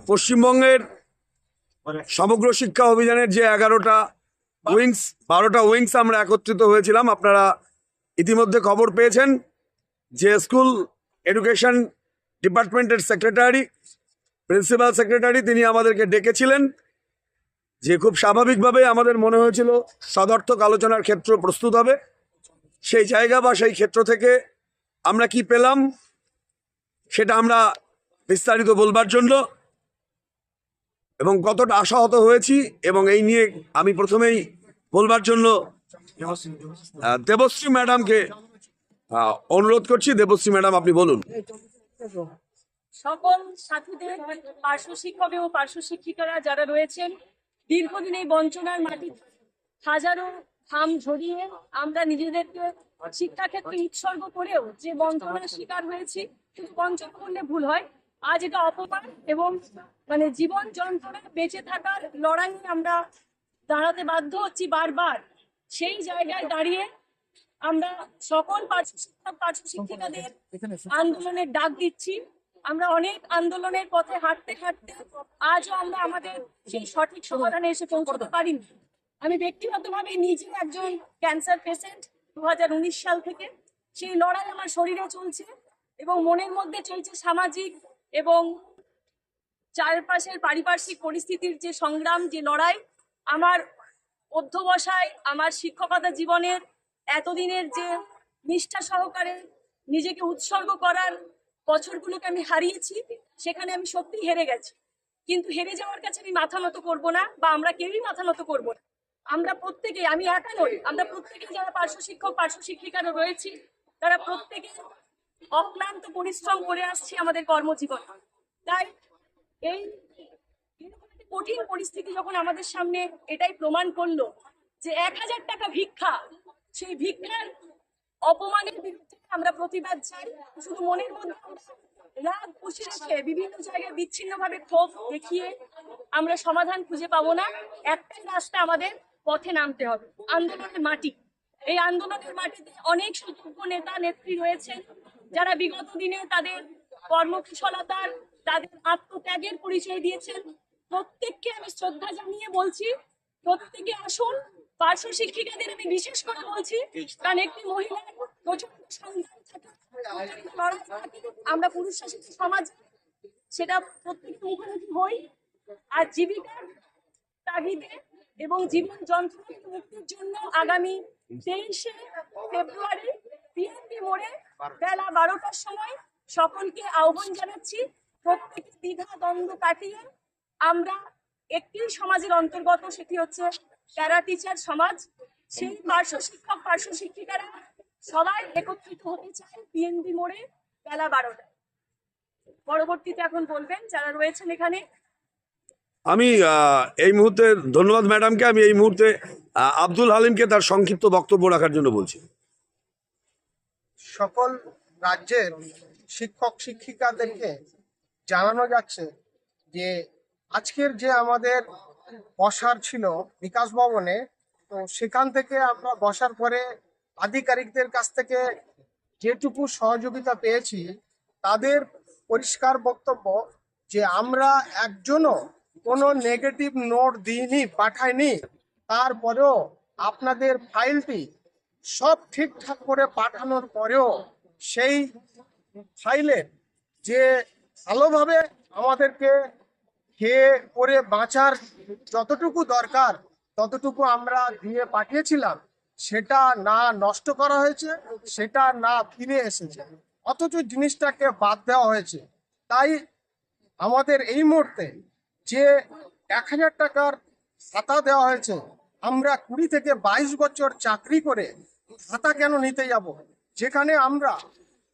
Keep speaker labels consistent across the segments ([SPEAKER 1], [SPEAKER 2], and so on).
[SPEAKER 1] পশ্চিমবঙ্গের সমগ্র শিক্ষা অভিযানের যে 11টা উইংস 12টা উইংস আমরা একত্রিত হয়েছিলাম। আপনারা ইতিমধ্যে খবর পেয়েছেন যে স্কুল এডুকেশন ডিপার্টমেন্টের সেক্রেটারি, প্রিন্সিপাল সেক্রেটারি তিনি আমাদেরকে ডেকেছিলেন, যে খুব স্বাভাবিকভাবে আমাদের মনে হয়েছিল সদর্থক আলোচনার ক্ষেত্র প্রস্তুত হবে। সেই জায়গা বা সেই ক্ষেত্র থেকে আমরা কি পেলাম সেটা আমরা বিস্তারিত বলবার জন্য এবং কতটা আশাহত হয়েছি এবং এই নিয়ে আমি প্রথমেই বলবার জন্য দেবশ্রী ম্যাডামকে অনুরোধ করছি। দেবশ্রী ম্যাডাম, আপনি বলুন।
[SPEAKER 2] সকল সাথীদের, পার্শ্ব শিক্ষক এবং পার্শ্ব শিক্ষিকারা যারা রয়েছেন, দীর্ঘদিন এই বঞ্চনার মাটি হাজারো ঘাম ঝরিয়ে আমরা নিজেদেরকে শিক্ষাক্ষেত্রে উৎসর্গ করেও যে বঞ্চনার শিকার হয়েছি, কিন্তু বঞ্চনা করলে ভুল হয়। আজ এটা অপমান এবং জীবন যন্ত্রণা বেঁচে থাকার লড়াই আমরা দাঁড়াতে বাধ্য হচ্ছি বারবার। সেই জায়গায় দাঁড়িয়ে আমরা সকল পার্শ্ব শিক্ষক পার্শ্ব শিক্ষিকাদের আন্দোলনের ডাক দিচ্ছি। আমরা অনেক আন্দোলনের পথে হাঁটতে হাঁটতে আজও আমরা আমাদের সেই সঠিক সমাধানে এসে পৌঁছতে পারিনি। আমি ব্যক্তিগতভাবে নিজে একজন ক্যান্সার পেশেন্ট 2019 সাল থেকে। সেই লড়াই আমার শরীরে চলছে এবং মনের মধ্যে চলছে সামাজিক এবং চারপাশের পারিপার্শ্বিক পরিস্থিতির যে সংগ্রাম, যে লড়াই। আমার অধ্যবসায়, আমার শিক্ষকতা জীবনের এতদিনের যে নিষ্ঠা সহকারে নিজেকে উৎসর্গ করার বছরগুলোকে আমি হারিয়েছি, সেখানে আমি সত্যি হেরে গেছি। কিন্তু হেরে যাওয়ার কাছে আমি মাথা নত করবো না, বা আমরা কেউই মাথা নত করবো না। আমরা প্রত্যেকে, আমি একা নই, আমরা প্রত্যেকে যারা পার্শ্ব শিক্ষক পার্শ্ব শিক্ষিকারা রয়েছি, তারা প্রত্যেকে অক্লান্ত পরিশ্রম করে আসছি আমাদের কর্মজীবন। তাই এই কঠিন পরিস্থিতি যখন আমাদের সামনে এটাই প্রমাণ করলো যে 1000 টাকা ভিক্ষা, সেই ভিক্ষার অপমানের বিরুদ্ধে আমরা প্রতিবাদ চাই। শুধু মনের মধ্যে রাগ পুষে রেখে বিভিন্ন জায়গায় বিচ্ছিন্নভাবে ক্ষোভ দেখিয়ে আমরা সমাধান খুঁজে পাবো না। একটাই রাস্তা, আমাদের পথে নামতে হবে। আন্দোলনের মাটি, এই আন্দোলনের মাটিতে অনেক সুযোগ্য নেতা নেত্রী রয়েছেন যারা বিগত দিনে তাদের কর্মকুশলতার, তাদের আত্মত্যাগের পরিচয় দিয়েছেন। প্রত্যেককে আমি শ্রদ্ধা জানিয়ে বলছি, প্রত্যেকে আসুন। পার্শ্ব শিক্ষিকাদের আমি বিশেষ করে বলছি, কারণ একটি মহিলার প্রচন্ড সংগ্রাম থাকে, লড়াই থাকে। আমরা পুরুষ শাসিত সমাজ, সেটা প্রত্যেকে মুখোমুখি হই। আর জীবিকার তাগিদে এবং জীবন যন্ত্রণা থেকে মুক্তির জন্য আগামী 23শে ফেব্রুয়ারি পিএনবি মোড়ে বেলা 12টার সময় সকলকে আহ্বান জানাচ্ছি। প্রত্যেকে দ্বিধা দ্বন্দ্ব কাটিয়ে আমরা একটি সমাজের অন্তর্গত, সেটি হচ্ছে প্যারা টিচার সমাজ। সেই পার্শ্ব শিক্ষক পার্শ্ব শিক্ষিকারা সবাই একত্রিত হতে চায় পিএনবি মোড়ে বেলা 12টায়। পরবর্তীতে এখন বলবেন যারা রয়েছেন এখানে।
[SPEAKER 1] আমি এই মুহূর্তে ধন্যবাদ ম্যাডামকে। আমি এই মুহূর্তে আব্দুল হালিমকে তার সংক্ষিপ্ত বক্তব্য রাখার জন্য বলছি।
[SPEAKER 3] সকল রাজ্যের শিক্ষক শিক্ষিকাদেরকে জানানো যাচ্ছে যে আজকের যে আমাদের বসার ছিল বিকাশ ভবনে, তো সেখান থেকে আমরা বসার পরে আধিকারিকদের কাছ থেকে যেটুকু সহযোগিতা পেয়েছি, তাদের পরিষ্কার বক্তব্য যে আমরা একজনও কোনো নেগেটিভ নোট দিইনি, পাঠাইনি। তারপরেও আপনাদের ফাইলটি সব ঠিকঠাক করে পাঠানোর পরেও সেই ফাইলের যে ভালোভাবে আমাদেরকে খেয়ে পরে বাঁচার যতটুকু দরকার ততটুকু আমরা দিয়ে পাঠিয়েছিলাম, সেটা না নষ্ট করা হয়েছে, সেটা না ফিরে এসেছে, অথচ জিনিসটাকে বাদ দেওয়া হয়েছে। তাই আমাদের এই মুহূর্তে যে 1000 টাকার ভাতা দেওয়া হয়েছে, আমরা 20 থেকে 22 বছর চাকরি করে ভাতা কেন নিতে যাব, যেখানে আমরা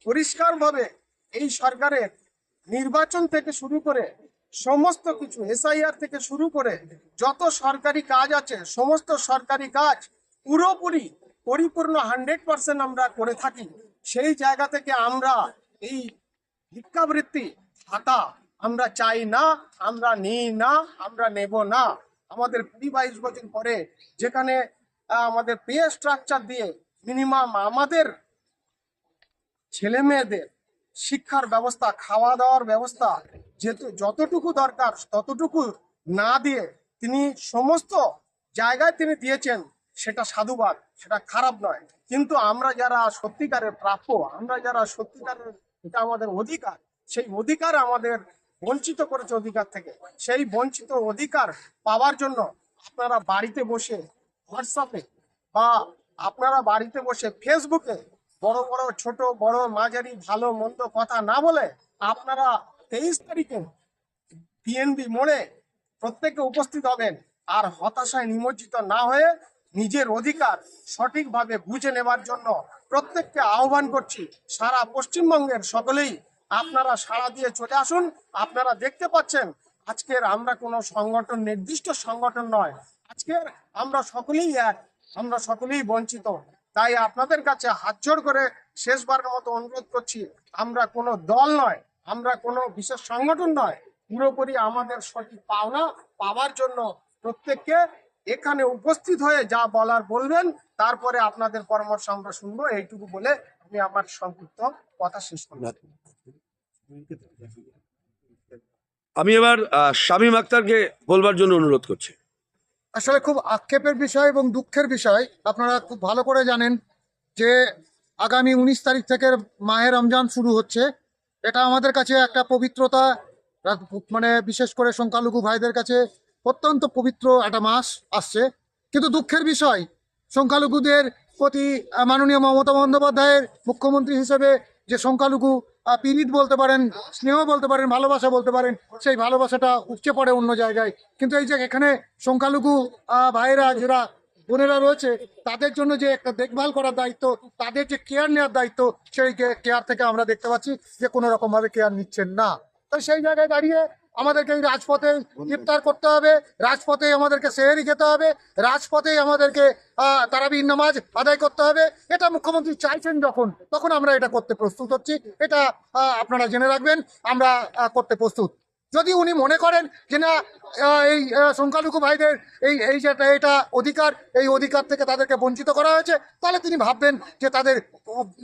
[SPEAKER 3] পরিষ্কারভাবে এই সরকারের নির্বাচন থেকে শুরু করে সমস্ত কিছু, এসআইআর থেকে শুরু করে যত সরকারি কাজ আছে, সমস্ত সরকারি কাজ পুরোপুরি পরিপূর্ণ 100% আমরা করে থাকি। সেই জায়গা থেকে আমরা এই ভিক্ষাবৃত্তি ভাতা আমরা চাই না, আমরা নিই না, আমরা নেব না। আমাদের 20-22 বছর পরে যেখানে আমাদের পে স্ট্রাকচার দিয়ে মিনিমাম আমাদের ছেলে মেয়েদের শিক্ষার ব্যবস্থা, খাওয়া দাওয়ার ব্যবস্থা যেহেতু যতটুকু দরকার ততটুকু না দিয়ে তিনি সমস্ত জায়গায় তিনি দিয়েছেন, সেটা সাধুবাদ, সেটা খারাপ নয়। কিন্তু আমরা যারা সত্যিকারের প্রাপ্য, আমরা যারা সত্যিকারের, এটা আমাদের অধিকার, সেই অধিকার আমাদের বঞ্চিত করেছে অধিকার থেকে। সেই বঞ্চিত অধিকার পাওয়ার জন্য আপনারা বাড়িতে বসে হোয়াটসঅ্যাপে বা আপনারা বাড়িতে বসে ফেসবুকে বড় বড় ছোট বড় মাঝারি ভালো মন্দ কথা না বলে আপনারা 23 তারিখে পিএনবি মোড়ে প্রত্যেকে উপস্থিত হবেন। আর হতাশায় নিমজ্জিত না হয়ে নিজের অধিকার সঠিকভাবে বুঝে নেবার জন্য প্রত্যেককে আহ্বান করছি। সারা পশ্চিমবঙ্গের সকলেই আপনারা সাড়া দিয়ে চলে আসুন। আপনারা দেখতে পাচ্ছেন আজকের আমরা কোনো সংগঠন, নির্দিষ্ট সংগঠন নয়, আজকের আমরা সকলেই এক, আমরা সকলেই বঞ্চিত। তাই আপনাদের কাছে হাত জোড় করে শেষবারের মতো অনুরোধ করছি, আমরা কোনো দল নয়, আমরা কোনো বিশেষ সংগঠন নয়, পুরোপুরি আমাদের সঠিক পাওনা পাওয়ার জন্য প্রত্যেককে এখানে উপস্থিত হয়ে যা বলার বলবেন, তারপরে আপনাদের পরামর্শ আমরা শুনবো। এইটুকু বলে আমি আমার সংক্ষিপ্ত কথা শেষ করলাম।
[SPEAKER 1] আমি এবার শামীম আক্তারকে বলবার জন্য অনুরোধ করছি।
[SPEAKER 4] আসলে খুব আক্ষেপের বিষয় এবং দুঃখের বিষয়। আপনারা খুব ভালো করে জানেন যে আগামী 19 তারিখ থেকে মাহে রমজান শুরু হচ্ছে। এটা আমাদের কাছে একটা পবিত্রতা, মানে বিশেষ করে সংখ্যালঘু ভাইদের কাছে অত্যন্ত পবিত্র একটা মাস আসছে। কিন্তু দুঃখের বিষয়, সংখ্যালঘুদের প্রতি মাননীয় মমতা বন্দ্যোপাধ্যায়ের মুখ্যমন্ত্রী হিসেবে যে সংখ্যালঘু পীড়িত বলতে পারেন, স্নেহ বলতে পারেন, ভালোবাসা বলতে পারেন, সেই ভালোবাসাটা উপচে পড়ে অন্য জায়গায়। কিন্তু এই যে এখানে সংখ্যালঘু ভাইয়েরা, যারা বোনেরা রয়েছে, তাদের জন্য যে একটা দেখভাল করার দায়িত্ব, তাদের যে কেয়ার নেওয়ার দায়িত্ব, সেই কেয়ার থেকে আমরা দেখতে পাচ্ছি যে কোনো রকম ভাবে কেয়ার নিচ্ছেন না। তাই সেই জায়গায় দাঁড়িয়ে আমাদেরকে এই রাজপথে ইফতার করতে হবে, রাজপথে আমাদেরকে সেহরি খেতে হবে, রাজপথেই আমাদেরকে তারাবির নামাজ আদায় করতে হবে। এটা মুখ্যমন্ত্রী চাইছেন যখন, তখন আমরা এটা করতে প্রস্তুত হচ্ছি। এটা আপনারা জেনে রাখবেন, আমরা করতে প্রস্তুত। যদি উনি মনে করেন যে না, এই সংখ্যালঘু ভাইদের এই যে এটা অধিকার, এই অধিকার থেকে তাদেরকে বঞ্চিত করা হয়েছে, তাহলে তিনি ভাববেন যে তাদের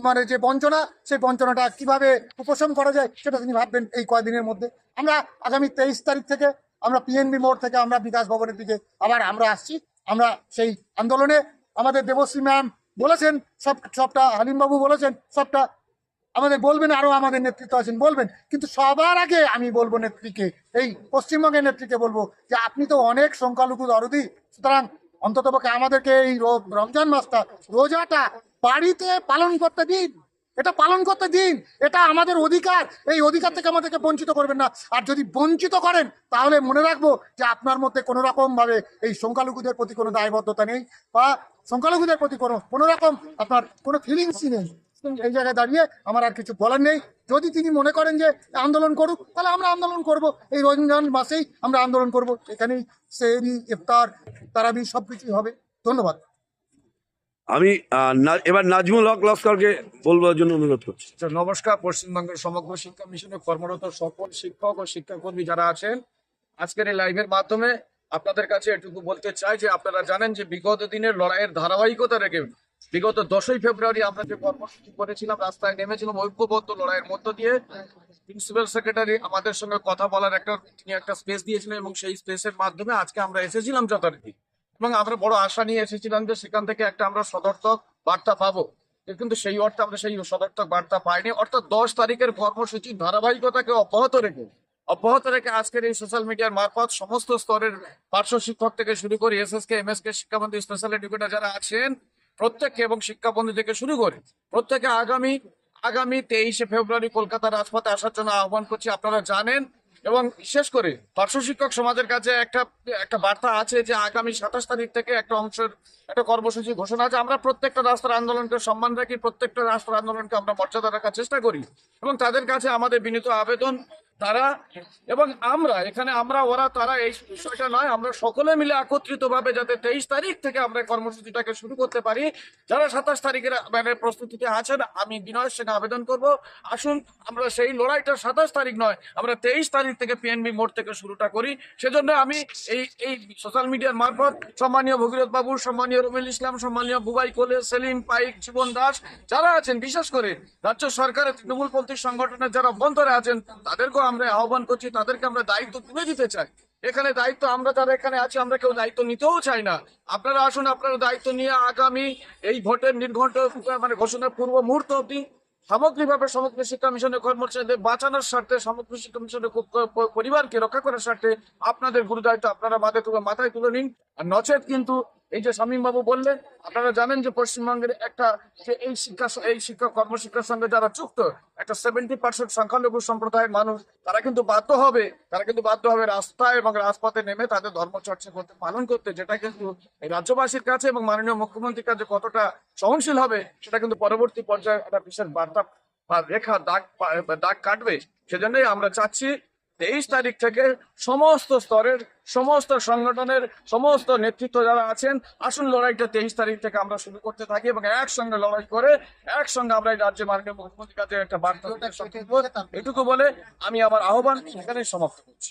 [SPEAKER 4] মানে যে বঞ্চনা, সেই বঞ্চনাটা কিভাবে উপশম করা যায়, সেটা তিনি ভাববেন এই কয়েকদিনের মধ্যে। আমরা আগামী 23 তারিখ থেকে আমরা পিএনবি মোড় থেকে আমরা বিকাশ ভবনের দিকে আবার আমরা আসছি। আমরা সেই আন্দোলনে আমাদের দেবশ্রী ম্যাম বলেছেন, সবটা হালিমবাবু বলেছেন, সবটা আমাদের বলবেন, আরো আমাদের নেতৃত্ব আছেন বলবেন। কিন্তু সবার আগে আমি বলবো নেত্রীকে, এই পশ্চিমবঙ্গের নেত্রীকে বলবো যে আপনি তো অনেক সংখ্যালঘু দরদি, সুতরাং অন্ততপক্ষে আমাদেরকে এই রমজান মাসটা, রোজাটা বাড়িতে পালন করতে দিন, এটা পালন করতে দিন। এটা আমাদের অধিকার, এই অধিকার থেকে আমাদেরকে বঞ্চিত করবেন না। আর যদি বঞ্চিত করেন, তাহলে মনে রাখবো যে আপনার মধ্যে কোনো রকম ভাবে এই সংখ্যালঘুদের প্রতি কোনো দায়বদ্ধতা নেই, বা সংখ্যালঘুদের প্রতি কোনো রকম আপনার কোনো ফিলিংসই নেই। এই জায়গায় দাঁড়িয়ে আমার আর কিছু বলার নেই। যদি তিনি মনে করেন যে আন্দোলন করুক, তাহলে আমরা আন্দোলন করব। এই রমজান মাসেই আমরা আন্দোলন করব। এখানেই সেহরি, ইফতার, তারাবি সবকিছুই হবে। ধন্যবাদ।
[SPEAKER 1] আমি এবার নাজমুল হক লস্করকে বলবার জন্য অনুরোধ করছি।
[SPEAKER 5] নমস্কার। পশ্চিমবঙ্গের সমগ্র শিক্ষা মিশনে কর্মরত সকল শিক্ষক ও শিক্ষাকর্মী যারা আছেন, আজকের এই লাইভের মাধ্যমে আপনাদের কাছে এটুকু বলতে চাই যে আপনারা জানেন যে বিগত দিনের লড়াইয়ের ধারাবাহিকতা রেখে বিগত 10ই ফেব্রুয়ারি আমরা যে কর্মসূচি করেছিলাম, রাস্তায় নেমেছিলাম ঐক্যবদ্ধ লড়াইয়ের মধ্য দিয়ে। প্রিন্সিপাল সেক্রেটারি আমাদের সঙ্গে কথা বলার তিনি একটা স্পেস দিয়েছিলেন এবং সেই স্পেসের মাধ্যমে আজকে আমরা এসেছিলাম যথারীতি, এবং আমরা বড় আশা নিয়ে এসেছিলাম যে সেখান থেকে একটা আমরা সদর্থক বার্তা পাবো। কিন্তু সেই অর্থে আমরা সেই সদর্থক বার্তা পাইনি। অর্থাৎ 10 তারিখের কর্মসূচির ধারাবাহিকতাকে অব্যাহত রেখে আজকের এই সোশ্যাল মিডিয়ার মারফত সমস্ত স্তরের পার্শ্ব শিক্ষক থেকে শুরু করে এসএসকে, এমএসকে, শিক্ষামন্ত্রী, স্পেশাল এডুকেটর যারা আছেন প্রত্যেককে, এবং শিক্ষাবন্ধু থেকে শুরু করে প্রত্যেকে আগামী 23শে ফেব্রুয়ারি কলকাতা রাজপথে আসার জন্য আহ্বান করছি। আপনারা জানেন, এবং বিশেষ করে পার্শ্ব শিক্ষক সমাজের কাছে একটা বার্তা আছে যে আগামী 27 তারিখ থেকে একটা কর্মসূচি ঘোষণা আছে। আমরা প্রত্যেকটা রাস্তার আন্দোলনকে সম্মান রাখি, প্রত্যেকটা রাস্তার আন্দোলনকে আমরা মর্যাদা রাখার চেষ্টা করি, এবং তাদের কাছে আমাদের বিনীত আবেদন, তারা এবং তারা এই বিষয়টা নয়, আমরা সকলে মিলে একত্রিত ভাবে যাতে 23 তারিখ থেকে আমরা কর্মসূচিটাকে শুরু করতে পারি। যারা 27 তারিখের প্রস্তুতিতে আছেন, আমি বিনয়ের সঙ্গে আবেদন করব, আসুন আমরা সেই লড়াইটা 27 তারিখ নয়, আমরা 23 তারিখ থেকে পিএনবি মোড় থেকে শুরুটা করি। সেজন্য আমি এই সোশ্যাল মিডিয়ার মারফত সম্মানীয় ভগীরথ বাবু, সম্মানীয় রুমিল ইসলাম, সম্মানীয় বুবাই কোলে, সেলিম পাইক, জীবন দাস যারা আছেন, বিশেষ করে রাজ্য সরকারের তৃণমূলপন্থী সংগঠনের যারা বন্ধরে আছেন, তাদেরকেও আমরা আহ্বান করছি, তাদেরকে আমরা দায়িত্ব তুলে দিতে চাই। এখানে দায়িত্ব আমরা যারা এখানে আছি আমরা কেউ দায়িত্ব নিতেও চাই না। আপনারা আসুন, আপনারা দায়িত্ব নিয়ে আগামী এই ভোটের নির্ঘণ্ট মানে ঘোষণার পূর্ব মুহূর্ত অবধি সামগ্রিকভাবে সমগ্র শিক্ষা মিশনের কর্মচারীদের বাঁচানোর স্বার্থে, সমগ্র শিক্ষা মিশনের পরিবারকে রক্ষা করার স্বার্থে আপনাদের গুরু দায়িত্ব আপনারা মাথায় তুলে নিন। আর নচেত কিন্তু এই যে শামীম বাবু বললেন, আপনারা জানেন যে পশ্চিমবঙ্গের একটা যে এই শিক্ষা কর্মশিক্ষার সঙ্গে যারা যুক্ত একটা 70% সংখ্যালঘু সম্প্রদায়ের মানুষ, তারা কিন্তু বাধ্য হবে রাস্তায় এবং রাজপথে নেমে তাদের ধর্মচর্চা করতে, পালন করতে, যেটা কিন্তু এই রাজ্যবাসীর কাছে এবং মাননীয় মুখ্যমন্ত্রীর কাছে কতটা সহনশীল হবে সেটা কিন্তু পরবর্তী পর্যায়ে একটা বিশেষ বার্তা বা রেখা দাগ কাটবে। সেজন্যই আমরা চাচ্ছি 23 তারিখ থেকে সমস্ত স্তরের সমস্ত সংগঠনের সমস্ত নেতৃত্ব যারা আছেন, আসুন লড়াইটা 23 তারিখ থেকে আমরা শুরু করতে থাকি এবং একসঙ্গে লড়াই করে একসঙ্গে আমরা এই রাজ্যে মাননীয় মুখ্যমন্ত্রীর কাছে একটা বার্তা এটুকু বলে আমি আমার আহ্বান এখানে সমাপ্ত করছি।